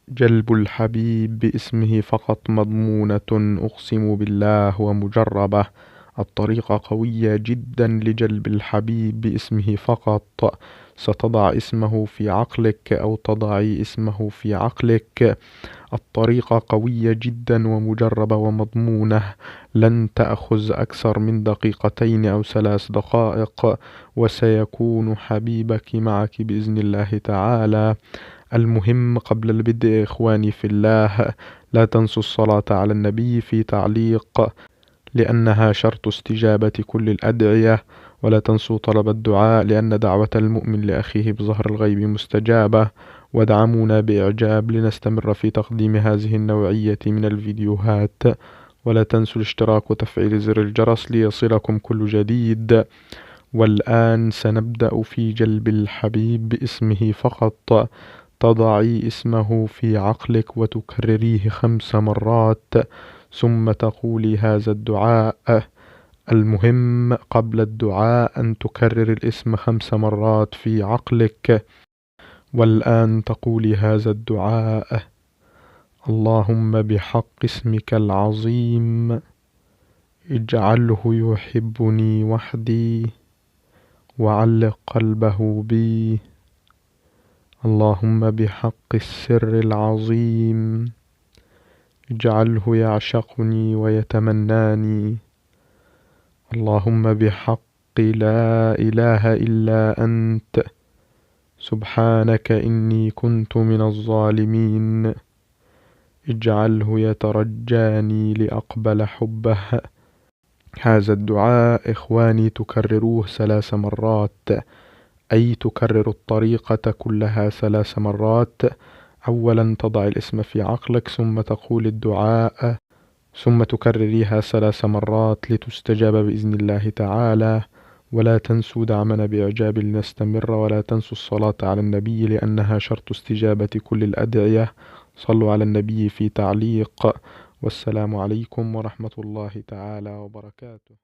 جلب الحبيب باسمه فقط مضمونة أقسم بالله ومجربة. الطريقة قوية جدا لجلب الحبيب باسمه فقط. ستضع اسمه في عقلك أو تضعي اسمه في عقلك. الطريقة قوية جدا ومجربة ومضمونة. لن تأخذ أكثر من دقيقتين أو 3 دقائق، وسيكون حبيبك معك بإذن الله تعالى. المهم قبل البدء إخواني في الله، لا تنسوا الصلاة على النبي في تعليق، لأنها شرط استجابة كل الأدعية. ولا تنسوا طلب الدعاء، لأن دعوة المؤمن لأخيه بظهر الغيب مستجابة. وادعمونا بإعجاب لنستمر في تقديم هذه النوعية من الفيديوهات. ولا تنسوا الاشتراك وتفعيل زر الجرس ليصلكم كل جديد. والآن سنبدأ في جلب الحبيب باسمه فقط. تضعي اسمه في عقلك وتكرريه 5 مرات، ثم تقولي هذا الدعاء. المهم قبل الدعاء أن تكرر الاسم 5 مرات في عقلك. والآن تقولي هذا الدعاء: اللهم بحق اسمك العظيم اجعله يحبني وحدي وعلق قلبه بي. اللهم بحق السر العظيم اجعله يعشقني ويتمناني. اللهم بحق لا إله إلا أنت سبحانك إني كنت من الظالمين اجعله يترجاني لأقبل حبه. هذا الدعاء إخواني تكرروه 3 مرات، أي تكرر الطريقة كلها 3 مرات. أولا تضع الاسم في عقلك، ثم تقول الدعاء، ثم تكرريها 3 مرات لتستجاب بإذن الله تعالى. ولا تنسوا دعمنا بإعجاب لنستمر. ولا تنسوا الصلاة على النبي لأنها شرط استجابة كل الأدعية. صلوا على النبي في تعليق. والسلام عليكم ورحمة الله تعالى وبركاته.